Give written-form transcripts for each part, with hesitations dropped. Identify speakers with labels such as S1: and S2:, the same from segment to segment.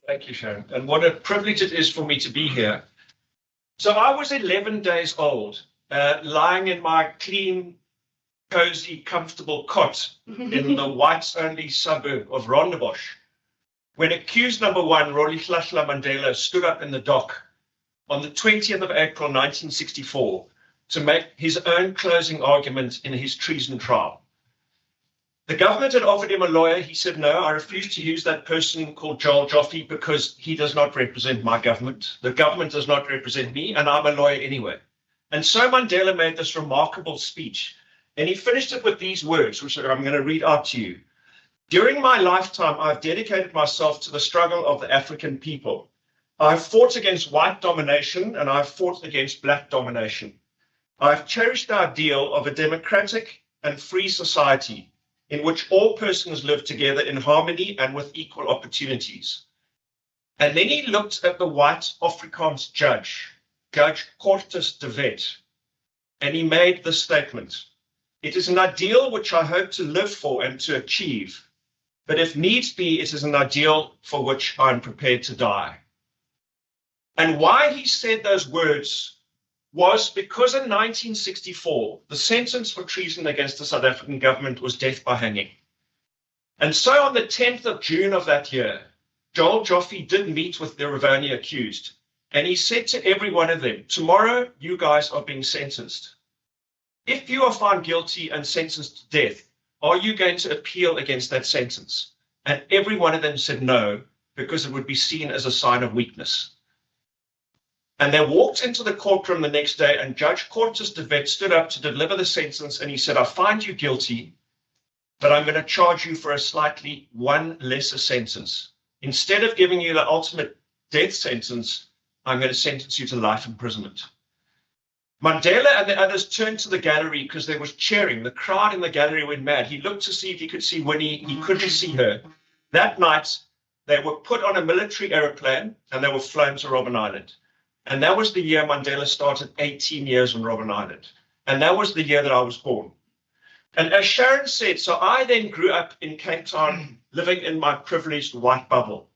S1: Thank you, Sharon. And what a privilege it is for me to be here. So I was 11 days old, lying in my clean, cozy, comfortable cot in the whites-only suburb of Rondebosch, when accused number one, Rolihlahla Mandela, stood up in the dock on the 20th of April, 1964, to make his own closing argument in his treason trial. The government had offered him a lawyer. He said, no, I refuse to use that person called Joel Joffe because he does not represent my government. The government does not represent me, and I'm a lawyer anyway. And so Mandela made this remarkable speech, and he finished it with these words, which I'm going to read out to you. During my lifetime, I've dedicated myself to the struggle of the African people. I've fought against white domination, and I've fought against black domination. I've cherished the ideal of a democratic and free society in which all persons live together in harmony and with equal opportunities. And then he looked at the white Afrikaans judge, Judge Cortes de Wet, and he made this statement. It is an ideal which I hope to live for and to achieve, but if needs be, it is an ideal for which I am prepared to die. And why he said those words was because in 1964, the sentence for treason against the South African government was death by hanging. And so on the 10th of June of that year, Joel Joffe did meet with the Rivonia accused, and he said to every one of them, tomorrow you guys are being sentenced. If you are found guilty and sentenced to death, are you going to appeal against that sentence? And every one of them said no, because it would be seen as a sign of weakness. And they walked into the courtroom the next day, and Judge Cortes de Wet stood up to deliver the sentence, and he said, I find you guilty, but I'm going to charge you for a slightly one lesser sentence. Instead of giving you the ultimate death sentence, I'm going to sentence you to life imprisonment. Mandela and the others turned to the gallery because there was cheering. The crowd in the gallery went mad. He looked to see if he could see Winnie. He couldn't see her. That night, they were put on a military aeroplane, and they were flown to Robben Island. And that was the year Mandela started 18 years on Robben Island. And that was the year that I was born. And as Sharon said, so I then grew up in Cape Town, living in my privileged white bubble,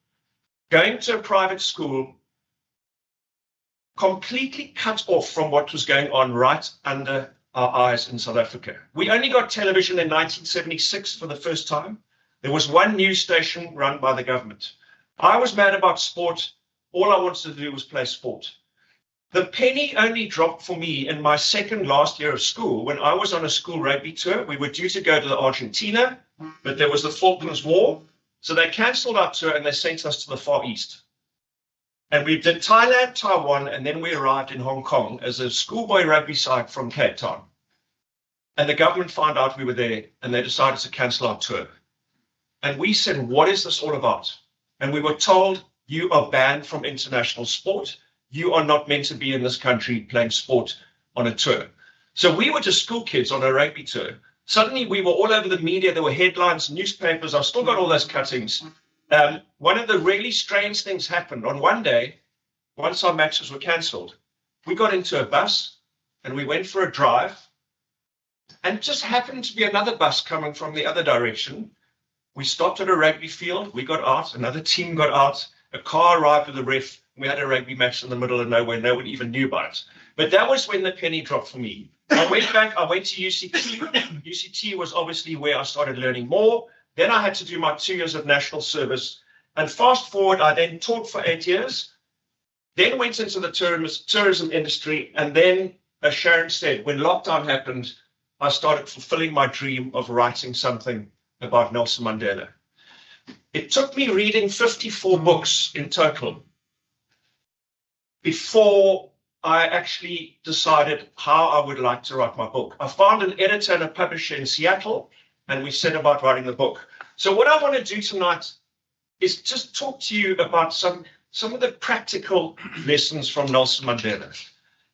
S1: going to a private school, completely cut off from what was going on right under our eyes in South Africa. We only got television in 1976 for the first time. There was one news station run by the government. I was mad about sport. All I wanted to do was play sport. The penny only dropped for me in my second last year of school when I was on a school rugby tour. We were due to go to Argentina, but there was the Falklands War. So they cancelled our tour and they sent us to the Far East. And we did Thailand, Taiwan, and then we arrived in Hong Kong as a schoolboy rugby side from Cape Town. And the government found out we were there and they decided to cancel our tour. And we said, what is this all about? And we were told, you are banned from international sport. You are not meant to be in this country playing sport on a tour. So we were just school kids on a rugby tour. Suddenly we were all over the media. There were headlines, newspapers. I've still got all those cuttings. One of the really strange things happened on one day, once our matches were cancelled. We got into a bus and we went for a drive, and just happened to be another bus coming from the other direction. We stopped at a rugby field. We got out. Another team got out. A car arrived with a ref. We had a rugby match in the middle of nowhere. No one even knew about it. But that was when the penny dropped for me. I went back. I went to UCT. UCT was obviously where I started learning more. Then I had to do my 2 years of national service. And fast forward, I then taught for 8 years. Then went into the tourism industry. And then, as Sharon said, when lockdown happened, I started fulfilling my dream of writing something about Nelson Mandela. It took me reading 54 books in total before I actually decided how I would like to write my book. I found an editor and a publisher in Seattle, and we set about writing the book. So what I want to do tonight is just talk to you about some of the practical lessons from Nelson Mandela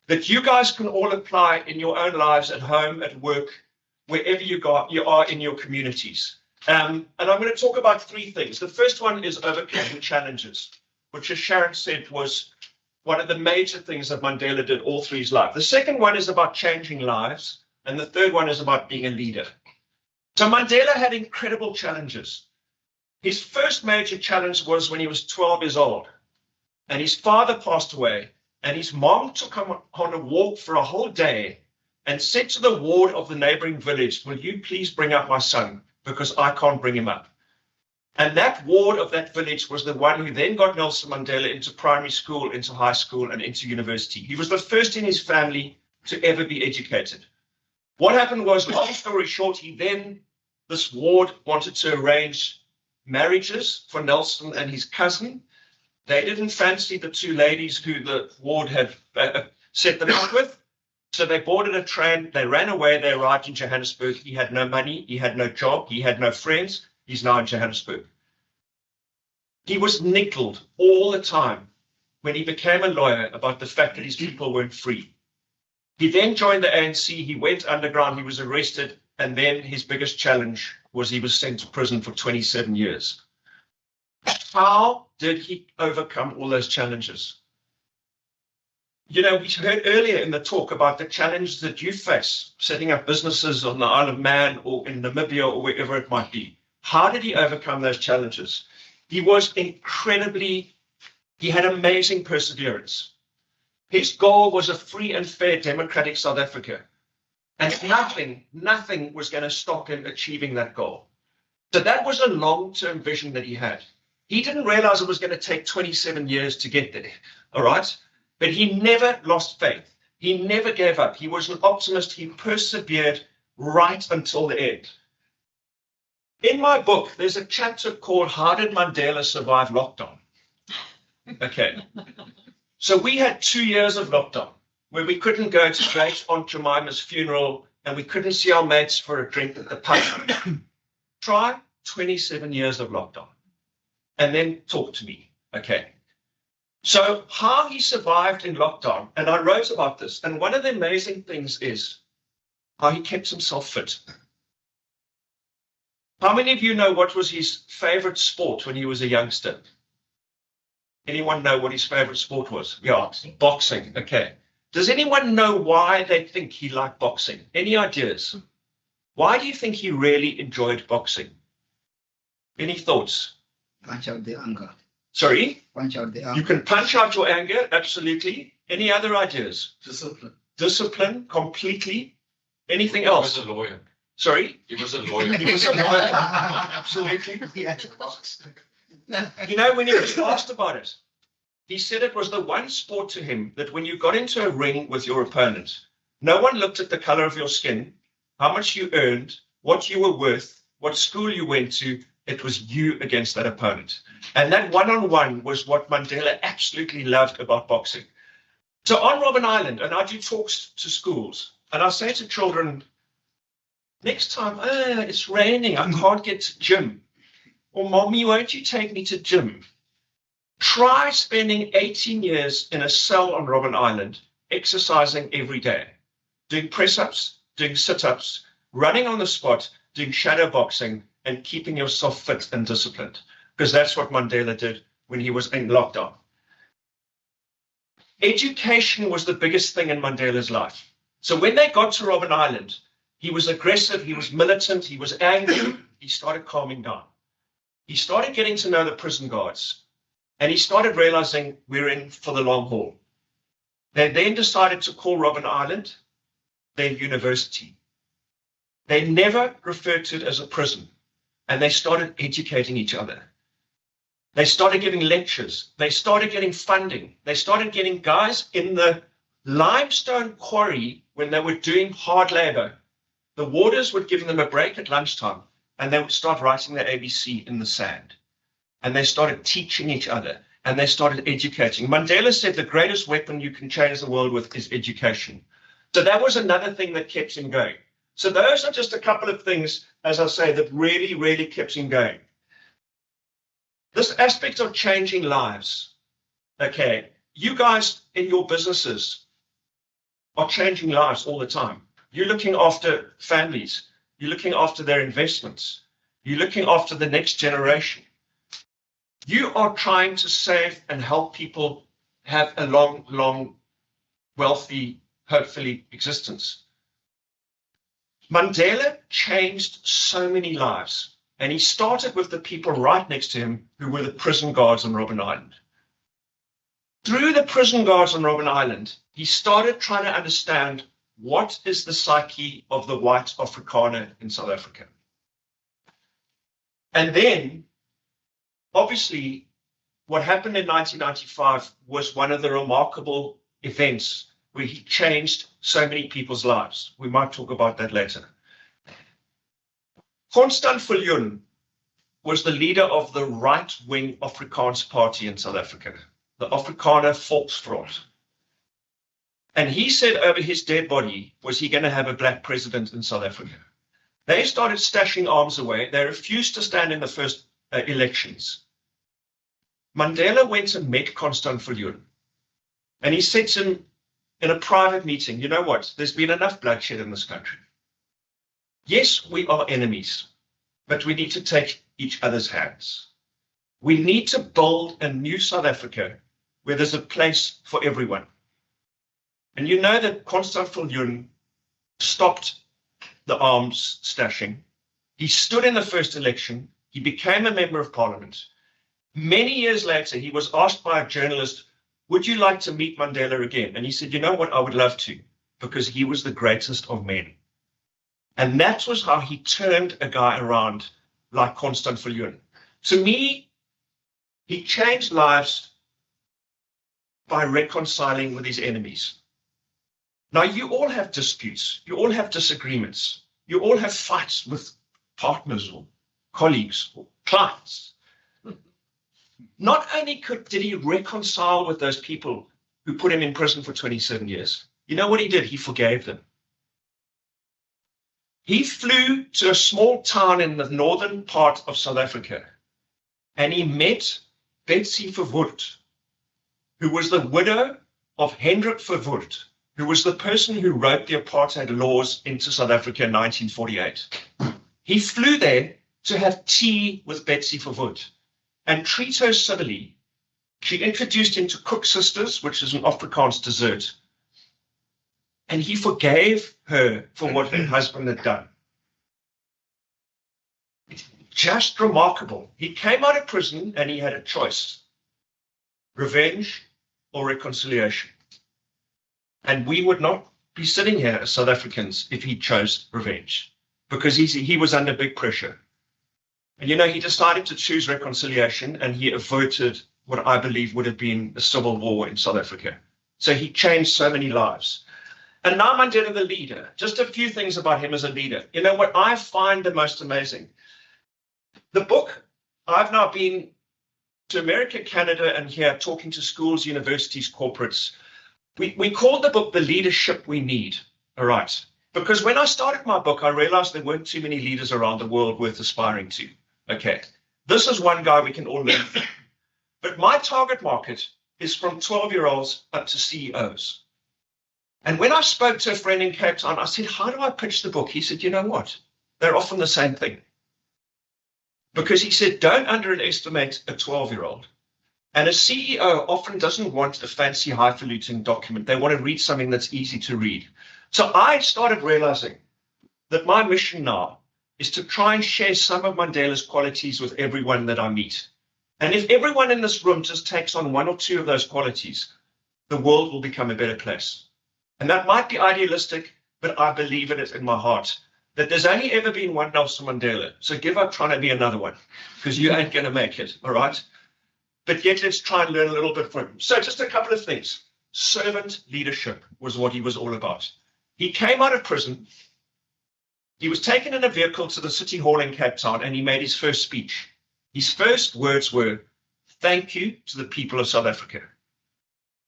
S1: that you guys can all apply in your own lives, at home, at work, wherever you are in your communities. And I'm going to talk about three things. The first one is overcoming challenges, which, as Sharon said, was one of the major things that Mandela did all through his life. The second one is about changing lives. And the third one is about being a leader. So Mandela had incredible challenges. His first major challenge was when he was 12 years old, and his father passed away, and his mom took him on a walk for a whole day and said to the ward of the neighboring village, will you please bring up my son, because I can't bring him up. And that ward of that village was the one who then got Nelson Mandela into primary school, into high school, and into university. He was the first in his family to ever be educated. What happened was, long story short, this ward wanted to arrange marriages for Nelson and his cousin. They didn't fancy the two ladies who the ward had set them up with. So they boarded a train, they ran away, they arrived in Johannesburg. He had no money, he had no job, he had no friends. He's now in Johannesburg. He was nickeled all the time when he became a lawyer about the fact that his people weren't free. He then joined the ANC, he went underground, he was arrested, and then his biggest challenge was he was sent to prison for 27 years. How did he overcome all those challenges? You know, we heard earlier in the talk about the challenges that you face setting up businesses on the Isle of Man or in Namibia or wherever it might be. How did he overcome those challenges? He had amazing perseverance. His goal was a free and fair democratic South Africa. And nothing was going to stop him achieving that goal. So that was a long-term vision that he had. He didn't realize it was going to take 27 years to get there, all right? But he never lost faith. He never gave up. He was an optimist. He persevered right until the end. In my book, there's a chapter called How Did Mandela Survive Lockdown? Okay. So we had 2 years of lockdown where we couldn't go to great Aunt Jemima's funeral and we couldn't see our mates for a drink at the pub. Try 27 years of lockdown and then talk to me. Okay. So how he survived in lockdown, and I wrote about this, and one of the amazing things is how he kept himself fit. How many of you know what was his favorite sport when he was a youngster? Anyone know what his favorite sport was? Yeah, boxing. Okay. Does anyone know why they think he liked boxing? Any ideas? Why do you think he really enjoyed boxing? Any thoughts?
S2: Punch out the anger.
S1: Sorry?
S2: Punch out the anger.
S1: You can punch out your anger, absolutely. Any other ideas?
S3: Discipline.
S1: Discipline, completely. Anything else?
S3: He was a lawyer.
S1: Sorry?
S3: He was a lawyer.
S1: He was a lawyer. Absolutely.
S2: Yeah.
S1: You know, when he was asked about it, he said it was the one sport to him that when you got into a ring with your opponent, no one looked at the color of your skin, how much you earned, what you were worth, what school you went to. It was you against that opponent. And that one-on-one was what Mandela absolutely loved about boxing. So on Robben Island, and I do talks to schools, and I say to children, next time, it's raining, I can't get to gym. Or, Mommy, won't you take me to gym? Try spending 18 years in a cell on Robben Island, exercising every day, doing press-ups, doing sit-ups, running on the spot, doing shadow boxing, and keeping yourself fit and disciplined. Because that's what Mandela did when he was in lockdown. Education was the biggest thing in Mandela's life. So when they got to Robben Island, he was aggressive, he was militant, he was angry. He started calming down. He started getting to know the prison guards. And he started realizing we're in for the long haul. They then decided to call Robben Island their university. They never referred to it as a prison. And they started educating each other. They started giving lectures. They started getting funding. They started getting guys in the limestone quarry when they were doing hard labor. The warders would give them a break at lunchtime and they would start writing their ABC in the sand. And they started teaching each other and they started educating. Mandela said the greatest weapon you can change the world with is education. So that was another thing that kept him going. So those are just a couple of things, as I say, that really, really kept him going. This aspect of changing lives. Okay, you guys in your businesses are changing lives all the time. You're looking after families. You're looking after their investments. You're looking after the next generation. You are trying to save and help people have a long, wealthy, hopefully, existence. Mandela changed so many lives. And he started with the people right next to him who were the prison guards on Robben Island. Through the prison guards on Robben Island, he started trying to understand what is the psyche of the white Afrikaner in South Africa. And then, obviously, what happened in 1995 was one of the remarkable events where he changed so many people's lives. We might talk about that later. Constançon was the leader of the right-wing Afrikaans party in South Africa, the Afrikaner Volksfront. And he said over his dead body, was he going to have a black president in South Africa? They started stashing arms away. They refused to stand in the first elections. Mandela went and met Constançon, and he said to him in a private meeting, you know what, there's been enough bloodshed in this country. Yes, we are enemies, but we need to take each other's hands. We need to build a new South Africa where there's a place for everyone. And you know that Constançon stopped the arms stashing. He stood in the first election. He became a member of parliament. Many years later, he was asked by a journalist, would you like to meet Mandela again? And he said, you know what, I would love to, because he was the greatest of men. And that was how he turned a guy around like Constançon. To me, he changed lives by reconciling with his enemies. Now, you all have disputes. You all have disagreements. You all have fights with partners or colleagues or clients. Not only did he reconcile with those people who put him in prison for 27 years, you know what he did? He forgave them. He flew to a small town in the northern part of South Africa, and he met Betsy Verwoerd, who was the widow of Hendrik Verwoerd, who was the person who wrote the apartheid laws into South Africa in 1948. He flew there to have tea with Betsy Verwoerd and treat her civilly. She introduced him to Cook Sisters, which is an Afrikaans dessert. And he forgave her for what her husband had done. It's just remarkable. He came out of prison and he had a choice: revenge or reconciliation. And we would not be sitting here as South Africans if he chose revenge, because he was under big pressure. And you know, he decided to choose reconciliation, and he averted what I believe would have been a civil war in South Africa. So he changed so many lives. And now Mandela, the leader, just a few things about him as a leader. You know what I find the most amazing? The book, I've now been to America, Canada, and here talking to schools, universities, corporates. We called the book The Leadership We Need. All right. Because when I started my book, I realized there weren't too many leaders around the world worth aspiring to. Okay. This is one guy we can all learn from. But my target market is from 12-year-olds up to CEOs. And when I spoke to a friend in Cape Town, I said, how do I pitch the book? He said, you know what? They're often the same thing. Because he said, don't underestimate a 12-year-old. And a CEO often doesn't want a fancy, highfalutin document. They want to read something that's easy to read. So I started realizing that my mission now is to try and share some of Mandela's qualities with everyone that I meet. And if everyone in this room just takes on one or two of those qualities, the world will become a better place. And that might be idealistic, but I believe in it in my heart, that there's only ever been one Nelson Mandela. So give up trying to be another one, because you ain't going to make it, all right? But yet let's try and learn a little bit from him. So just a couple of things. Servant leadership was what he was all about. He came out of prison. He was taken in a vehicle to the city hall in Cape Town, and he made his first speech. His first words were, thank you to the people of South Africa.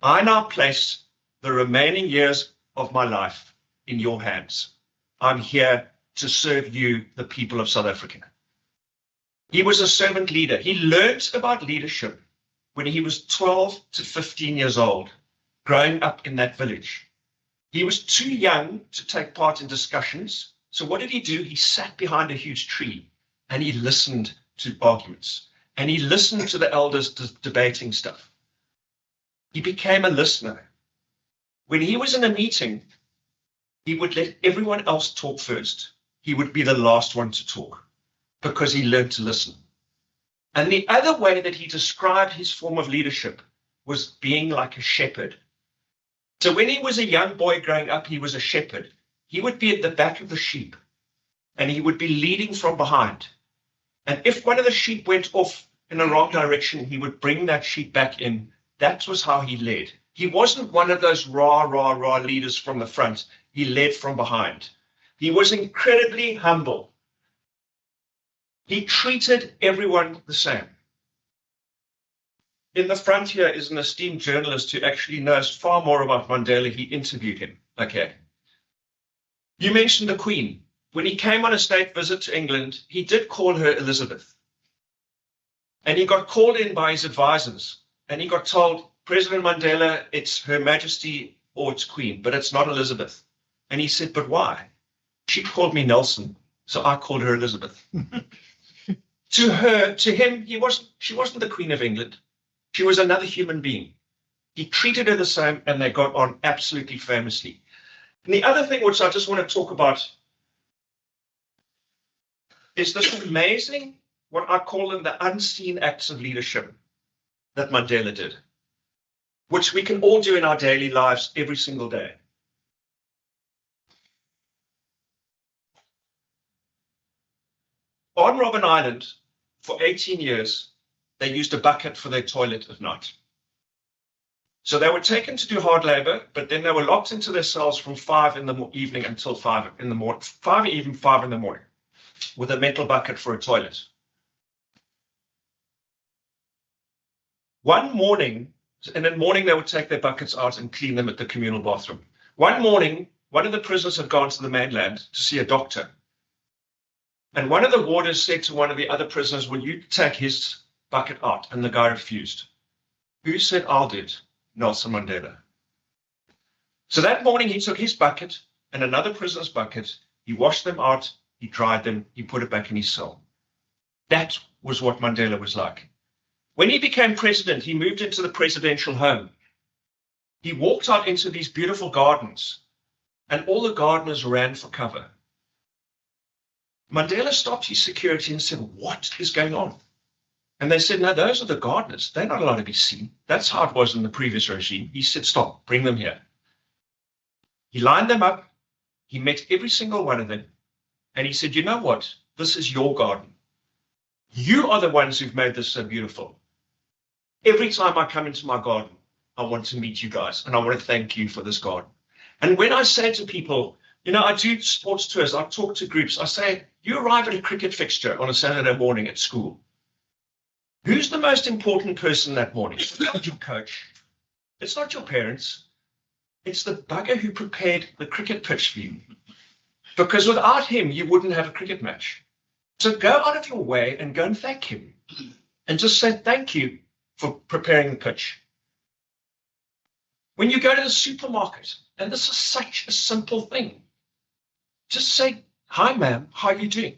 S1: I now place the remaining years of my life in your hands. I'm here to serve you, the people of South Africa. He was a servant leader. He learned about leadership when he was 12 to 15 years old, growing up in that village. He was too young to take part in discussions. So what did he do? He sat behind a huge tree and he listened to arguments, and he listened to the elders debating stuff. He became a listener. When he was in a meeting, he would let everyone else talk first. He would be the last one to talk. because he learned to listen. And the other way that he described his form of leadership was being like a shepherd. So when he was a young boy growing up, he was a shepherd. He would be at the back of the sheep and he would be leading from behind. And if one of the sheep went off in the wrong direction, he would bring that sheep back in. That was how he led. He wasn't one of those rah leaders from the front. He led from behind. He was incredibly humble. He treated everyone the same. In the front here is an esteemed journalist who actually knows far more about Mandela. He interviewed him. Okay. You mentioned the Queen. When he came on a state visit to England, he did call her Elizabeth. And he got called in by his advisors. And he got told, President Mandela, it's Her Majesty or it's Queen, but it's not Elizabeth. And he said, but why? She called me Nelson, so I called her Elizabeth. To him, she wasn't the Queen of England. She was another human being. He treated her the same, and they got on absolutely famously. And the other thing which I just want to talk about is this amazing, what I call them the unseen acts of leadership that Mandela did, which we can all do in our daily lives every single day. On Robben Island, for 18 years, they used a bucket for their toilet at night. So they were taken to do hard labor, but then they were locked into their cells from 5 in the evening until 5 in the morning, 5 in the morning, with a metal bucket for a toilet. One morning, and in the morning they would take their buckets out and clean them at the communal bathroom. One morning, one of the prisoners had gone to the mainland to see a doctor. And one of the warders said to one of the other prisoners, will you take his bucket out? And the guy refused. Who said, I'll do it? Nelson Mandela. So that morning he took his bucket and another prisoner's bucket. He washed them out. He dried them. He put it back in his cell. That was what Mandela was like. When he became president, he moved into the presidential home. He walked out into these beautiful gardens and all the gardeners ran for cover. Mandela stopped his security and said, what is going on? And they said, no, those are the gardeners. They're not allowed to be seen. That's how it was in the previous regime. He said, stop, bring them here. He lined them up. He met every single one of them. And he said, you know what? This is your garden. You are the ones who've made this so beautiful. Every time I come into my garden, I want to meet you guys. And I want to thank you for this garden. And when I say to people, you know, I do sports tours, I talk to groups, I say, you arrive at a cricket fixture on a Saturday morning at school. Who's the most important person that morning? It's not your coach. It's not your parents. It's the bugger who prepared the cricket pitch for you. Because without him, you wouldn't have a cricket match. So go out of your way and go and thank him. And just say thank you for preparing the pitch. When you go to the supermarket, and this is such a simple thing, just say, hi, ma'am, how are you doing?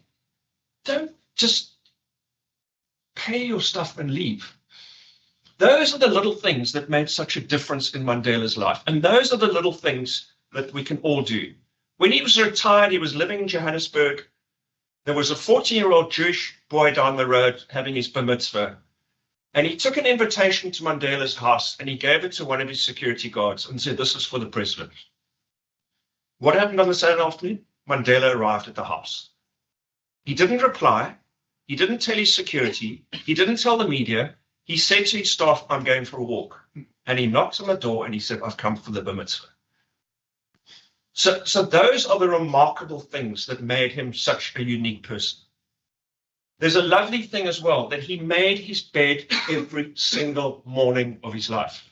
S1: Don't just pay your stuff and leave. Those are the little things that made such a difference in Mandela's life. And those are the little things that we can all do. When he was retired, he was living in Johannesburg. There was a 14-year-old Jewish boy down the road having his bar mitzvah. And he took an invitation to Mandela's house and he gave it to one of his security guards and said, this is for the president. What happened on the Saturday afternoon? Mandela arrived at the house. He didn't reply. He didn't tell his security. He didn't tell the media. He said to his staff, I'm going for a walk. And he knocked on the door and he said, I've come for the bar mitzvah. So those are the remarkable things that made him such a unique person. There's a lovely thing as well, that he made his bed every single morning of his life.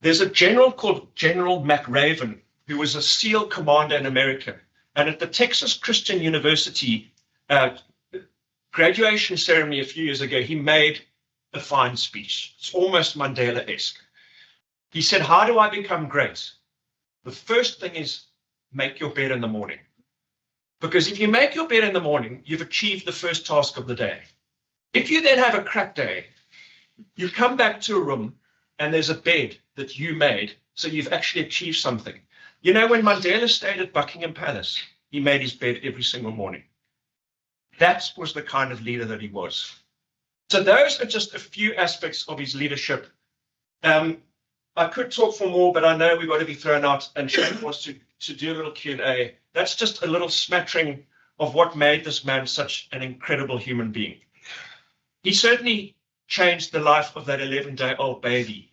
S1: There's a general called General McRaven, who was a SEAL commander in America. And at the Texas Christian University graduation ceremony a few years ago, he made a fine speech. It's almost Mandela-esque. He said, how do I become great? The first thing is make your bed in the morning. Because if you make your bed in the morning, you've achieved the first task of the day. If you then have a crap day, you come back to a room and there's a bed that you made, so you've actually achieved something. You know, when Mandela stayed at Buckingham Palace, he made his bed every single morning. That was the kind of leader that he was. So those are just a few aspects of his leadership. I could talk for more, but I know we've got to be thrown out, and Sharon wants to do a little Q&A. That's just a little smattering of what made this man such an incredible human being. He certainly changed the life of that 11-day-old baby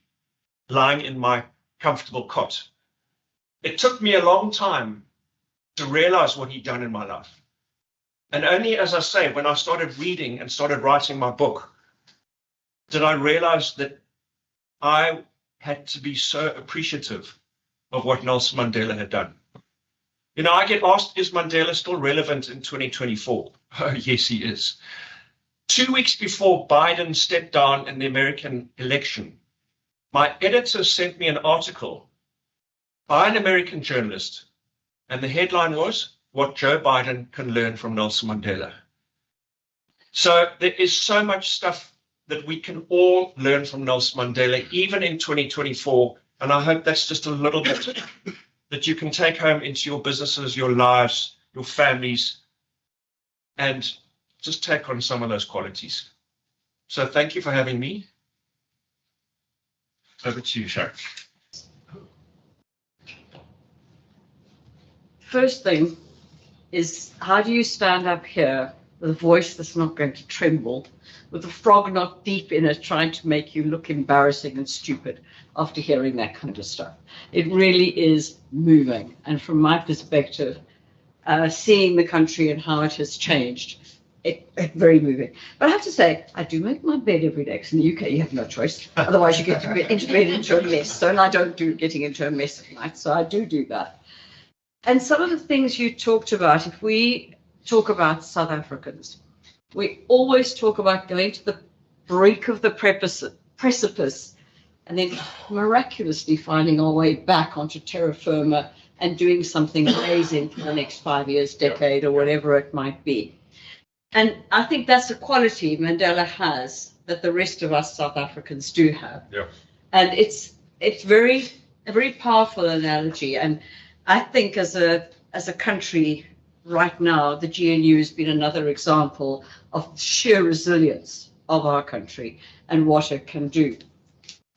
S1: lying in my comfortable cot. It took me a long time to realize what he'd done in my life. And only, as I say, when I started reading and started writing my book, did I realize that I had to be so appreciative of what Nelson Mandela had done. You know, I get asked, is Mandela still relevant in 2024? Oh, yes, he is. 2 weeks before Biden stepped down in the American election, my editor sent me an article by an American journalist, and the headline was, What Joe Biden Can Learn from Nelson Mandela. So there is so much stuff that we can all learn from Nelson Mandela, even in 2024. And I hope that's just a little bit that you can take home into your businesses, your lives, your families, and just take on some of those qualities. So thank you for having me. Over to you, Sharon.
S3: First thing is, how do you stand up here with a voice that's not going to tremble, with a frog not deep in it trying to make you look embarrassing and stupid after hearing that kind of stuff? It really is moving. And from my perspective, seeing the country and how it has changed, it's very moving. But I have to say, I do make my bed every day, because in the UK you have no choice. Otherwise you get into bed into a mess. So, and I don't do getting into a mess at night, so I do that. And some of the things you talked about, if we talk about South Africans, we always talk about going to the brink of the precipice and then miraculously finding our way back onto terra firma and doing something amazing for the next 5 years, decade, or whatever it might be. And I think that's a quality Mandela has that the rest of us South Africans do have.
S1: Yeah.
S3: And it's a very powerful analogy. And I think as a country right now, the GNU has been another example of sheer resilience of our country and what it can do.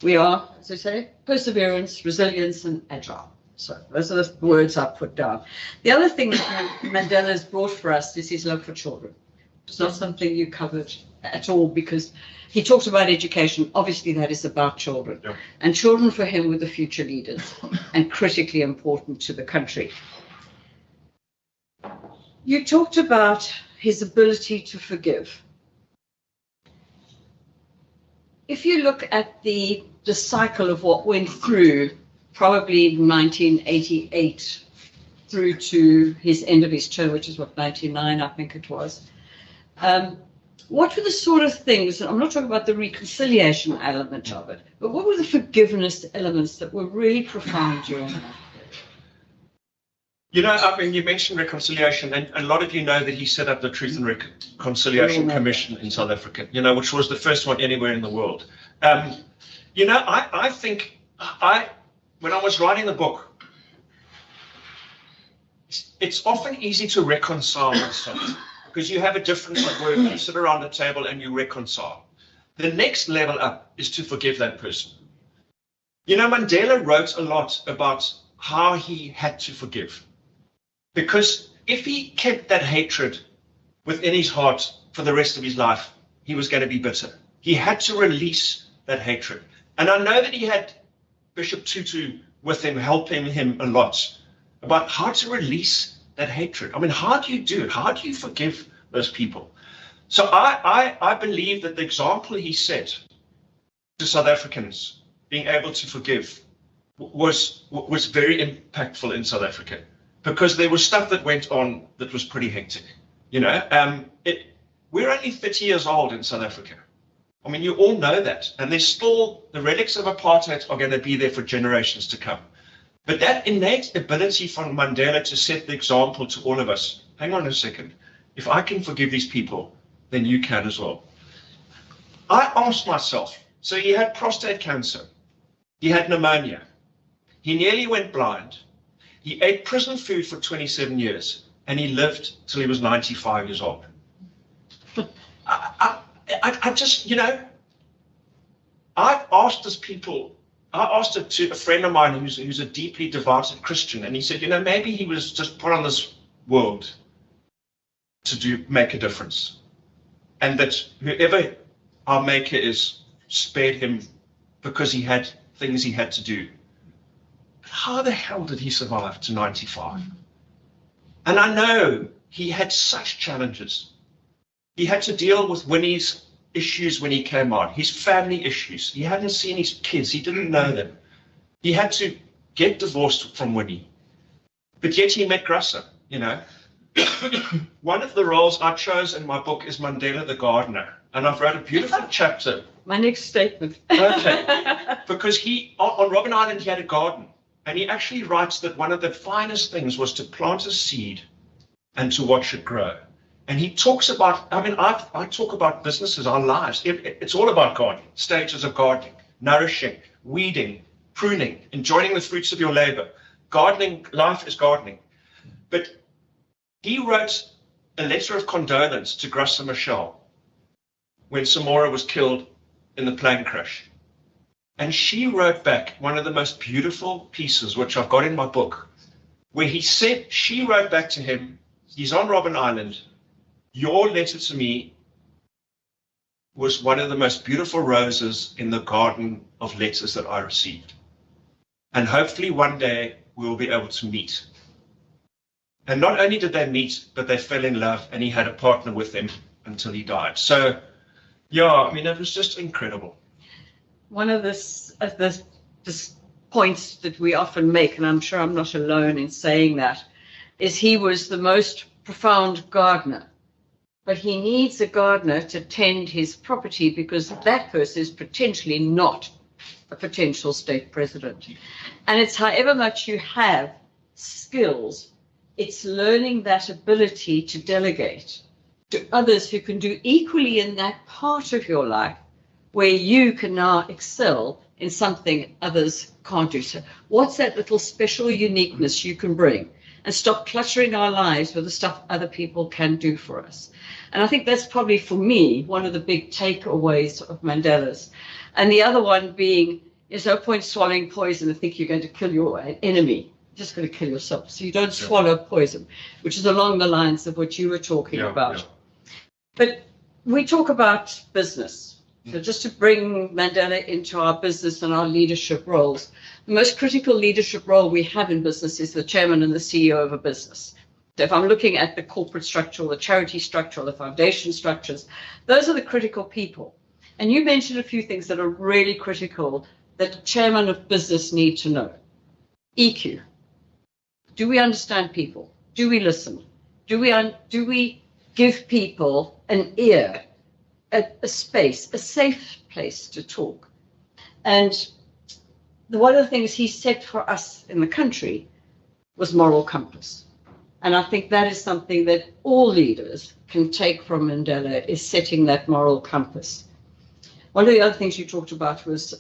S3: We are, as I say, perseverance, resilience, and agile. So those are the words I put down. The other thing that Mandela has brought for us is his love for children. It's not something you covered at all, because he talked about education. Obviously, that is about children.
S1: Yeah.
S3: And children for him were the future leaders and critically important to the country. You talked about his ability to forgive. If you look at the cycle of what went through, probably 1988 through to his end of his term, which is what, 99, I think it was. What were the sort of things, and I'm not talking about the reconciliation element of it, but what were the forgiveness elements that were really profound during that?
S1: You know, I mean, you mentioned reconciliation, and a lot of you know that he set up the Truth and Reconciliation Commission in South Africa, you know, which was the first one anywhere in the world. You know, I think when I was writing the book, it's often easy to reconcile myself because you have a difference of work, you sit around the table and you reconcile. The next level up is to forgive that person. You know, Mandela wrote a lot about how he had to forgive. Because if he kept that hatred within his heart for the rest of his life, he was going to be bitter. He had to release that hatred. And I know that he had Bishop Tutu with him, helping him a lot about how to release that hatred. I mean, how do you do it? How do you forgive those people? So I believe that the example he set to South Africans, being able to forgive, was very impactful in South Africa. Because there was stuff that went on that was pretty hectic. You know, we're only 30 years old in South Africa. I mean, you all know that. And there's still, the relics of apartheid are going to be there for generations to come. But that innate ability from Mandela to set the example to all of us, hang on a second, if I can forgive these people, then you can as well. I asked myself, so he had prostate cancer, he had pneumonia, he nearly went blind, he ate prison food for 27 years, and he lived till he was 95 years old. I just, I've asked this people, I asked it to a friend of mine who's a deeply devoted Christian, and he said, maybe he was just put on this world to make a difference. And that whoever our maker is spared him because he had things he had to do. But how the hell did he survive to 95? And I know he had such challenges. He had to deal with Winnie's issues when he came out, his family issues. He hadn't seen his kids. He didn't know them. He had to get divorced from Winnie. But yet he met Grusser, One of the roles I chose in my book is Mandela the gardener. And I've wrote a beautiful chapter.
S3: My next statement.
S1: Okay. Because on Robben Island, he had a garden. And he actually writes that one of the finest things was to plant a seed and to watch it grow. And he talks about, I talk about businesses, our lives. It's all about gardening, stages of gardening, nourishing, weeding, pruning, enjoying the fruits of your labor. Gardening, life is gardening. But he wrote a letter of condolence to Grusser Michelle when Samora was killed in the plane crash. And she wrote back one of the most beautiful pieces, which I've got in my book, where she wrote back to him, he's on Robben Island, your letter to me was one of the most beautiful roses in the garden of letters that I received. And hopefully one day we'll be able to meet. And not only did they meet, but they fell in love, and he had a partner with him until he died. So, it was just incredible.
S3: One of the points that we often make, and I'm sure I'm not alone in saying that, is he was the most profound gardener. But he needs a gardener to tend his property, because that person is potentially not a potential state president. And it's however much you have skills, it's learning that ability to delegate to others who can do equally in that part of your life where you can now excel in something others can't do. So what's that little special uniqueness you can bring? And stop cluttering our lives with the stuff other people can do for us. And I think that's probably, for me, one of the big takeaways of Mandela's. And the other one being, there's no point swallowing poison and think you're going to kill your enemy. You're just going to kill yourself. So you don't swallow poison, which is along the lines of what you were talking about. Yeah. But we talk about business. So just to bring Mandela into our business and our leadership roles, the most critical leadership role we have in business is the chairman and the CEO of a business. So if I'm looking at the corporate structure, or the charity structure, or the foundation structures, those are the critical people. And you mentioned a few things that are really critical that the chairman of business need to know. EQ. Do we understand people? Do we listen? Do we give people an ear, a space, a safe place to talk? And one of the things he set for us in the country was moral compass. And I think that is something that all leaders can take from Mandela, is setting that moral compass. One of the other things you talked about was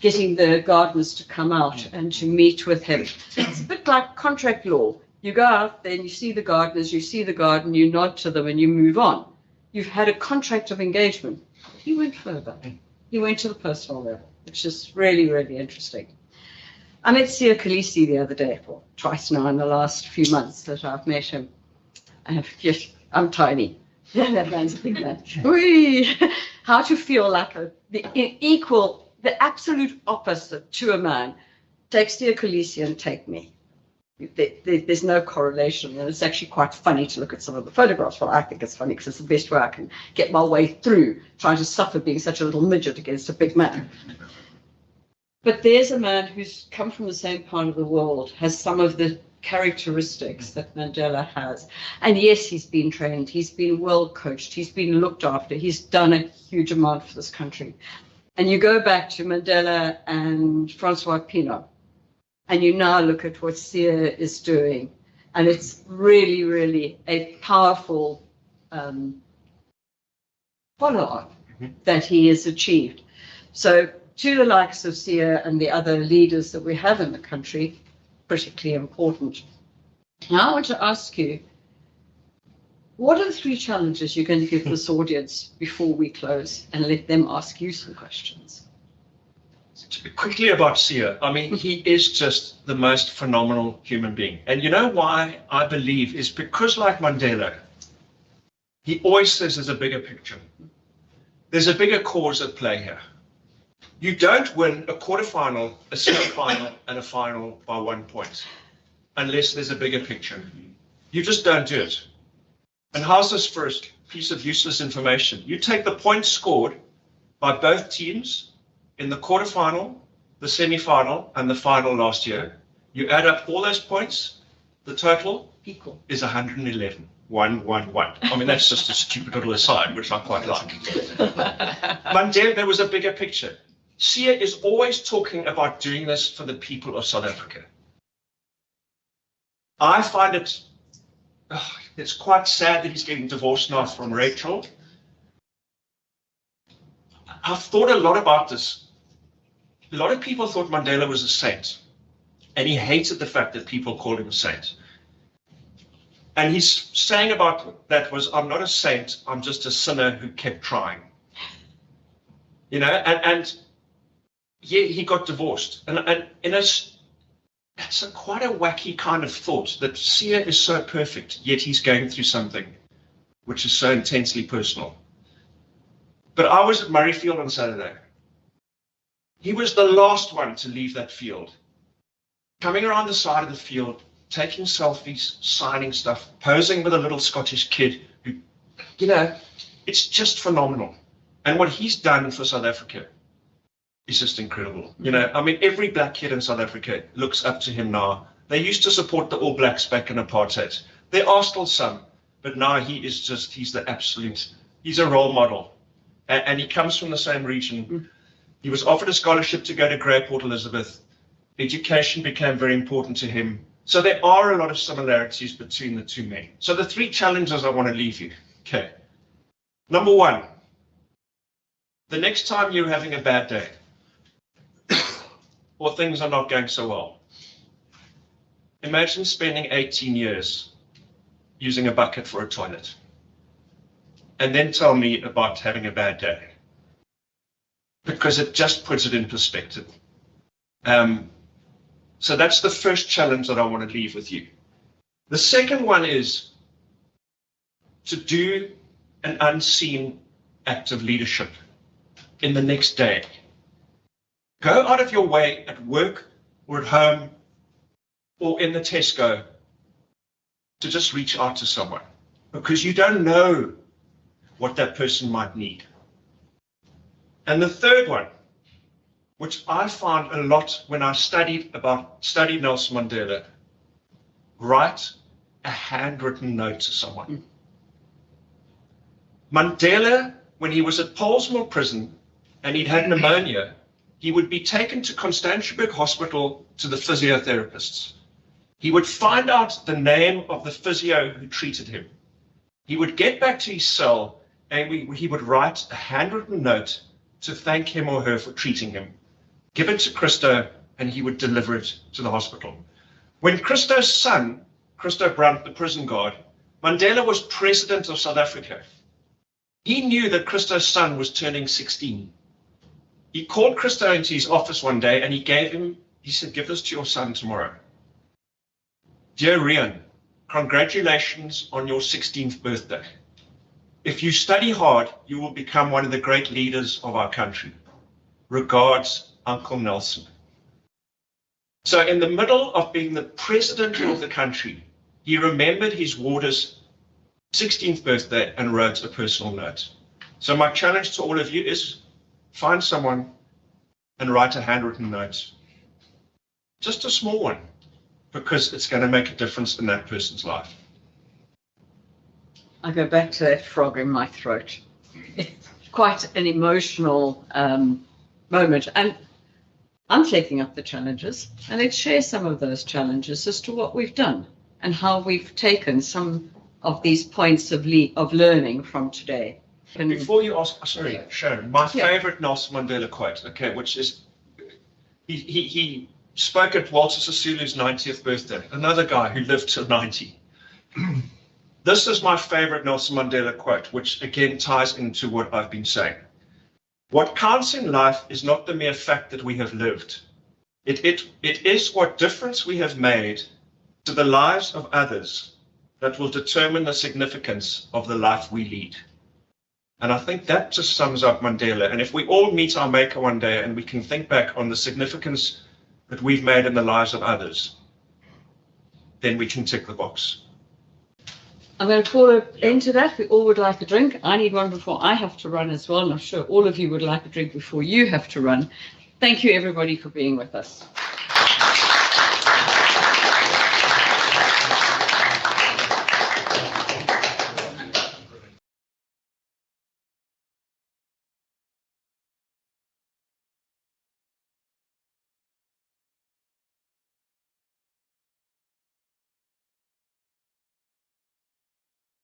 S3: getting the gardeners to come out and to meet with him. It's a bit like contract law. You go out there and you see the gardeners, you see the garden, you nod to them and you move on. You've had a contract of engagement. He went further. He went to the personal level, which is really, really interesting. I met Siya Kolisi the other day, or twice now in the last few months that I've met him. I'm tiny. Yeah, that man's a big man. How to feel like the absolute opposite to a man. Take Siya Kolisi and take me. There's no correlation, and it's actually quite funny to look at some of the photographs. Well, I think it's funny because it's the best way I can get my way through trying to suffer being such a little midget against a big man. But there's a man who's come from the same part of the world, has some of the characteristics that Mandela has. And yes, he's been trained, he's been well coached, he's been looked after, he's done a huge amount for this country. And you go back to Mandela and Francois Pienaar, and you now look at what Siya is doing, and it's really, really a powerful follow-on that he has achieved. So to the likes of Siya and the other leaders that we have in the country, critically important. Now I want to ask you, What are the 3 challenges you're going to give this audience before we close and let them ask you some questions?
S1: Quickly about Sia. I mean, he is just the most phenomenal human being. And you know why I believe is because, like Mandela, he always says there's a bigger picture. There's a bigger cause at play here. You don't win a quarterfinal, a semi-final, and a final by 1 point unless there's a bigger picture. You just don't do it. And how's this first piece of useless information? You take the points scored by both teams in the quarterfinal, the semi-final, and the final last year. You add up all those points, the total
S3: Equal.
S1: is 111. 111. I mean, that's just a stupid little aside, which I quite like. Mandela, there was a bigger picture. Sia is always talking about doing this for the people of South Africa. I find it's quite sad that he's getting divorced now from Rachel. I've thought a lot about this. A lot of people thought Mandela was a saint, and he hated the fact that people called him a saint. And he's saying about that was, I'm not a saint, I'm just a sinner who kept trying. You know, and yeah, he got divorced. And it's quite a wacky kind of thought that Sia is so perfect, yet he's going through something which is so intensely personal. But I was at Murrayfield on Saturday. He was the last one to leave that field. Coming around the side of the field, taking selfies, signing stuff, posing with a little Scottish kid who, you know, it's just phenomenal. And what he's done for South Africa is just incredible. You know, I mean, every black kid in South Africa looks up to him now. They used to support the All Blacks back in apartheid. There are still some, but now he's the absolute, he's a role model. And he comes from the same region. He was offered a scholarship to go to Grey Port Elizabeth. Education became very important to him. So there are a lot of similarities between the 2 men. So the 3 challenges I want to leave you. Okay. Number 1, the next time you're having a bad day or things are not going so well, imagine spending 18 years using a bucket for a toilet. And then tell me about having a bad day. Because it just puts it in perspective. So that's the first challenge that I want to leave with you. The second one is to do an unseen act of leadership in the next day. Go out of your way at work or at home or in the Tesco to just reach out to someone, because you don't know what that person might need. And the third one, which I found a lot when I studied Nelson Mandela, write a handwritten note to someone. Mandela, when he was at Pollsmoor prison and he'd had pneumonia, he would be taken to Constançon Hospital to the physiotherapists. He would find out the name of the physio who treated him. He would get back to his cell and he would write a handwritten note to thank him or her for treating him. Give it to Christo, and he would deliver it to the hospital. When Christo's son, Christo Brunt, the prison guard, Mandela was president of South Africa. He knew that Christo's son was turning 16. He called Christo into his office one day and he said, give this to your son tomorrow. Dear Rian, congratulations on your 16th birthday. If you study hard, you will become one of the great leaders of our country. Regards, Uncle Nelson. So in the middle of being the president of the country, he remembered his warder's 16th birthday and wrote a personal note. So my challenge to all of you is find someone and write a handwritten note. Just a small one, because it's going to make a difference in that person's life.
S3: I go back to that frog in my throat. It's quite an emotional moment. And I'm taking up the challenges, and let's share some of those challenges as to what we've done and how we've taken some of these points of learning from today.
S1: Before you ask, sorry, Sharon, my favorite Nelson Mandela quote, okay, which is, he spoke at Walter Sisulu's 90th birthday, another guy who lived till 90. This is my favorite Nelson Mandela quote, which again ties into what I've been saying. What counts in life is not the mere fact that we have lived. It is what difference we have made to the lives of others that will determine the significance of the life we lead. And I think that just sums up Mandela. And if we all meet our maker one day and we can think back on the significance that we've made in the lives of others, then we can tick the box.
S3: I'm going to call an end to that. We all would like a drink. I need one before I have to run as well. And I'm sure all of you would like a drink before you have to run. Thank you, everybody, for being with us.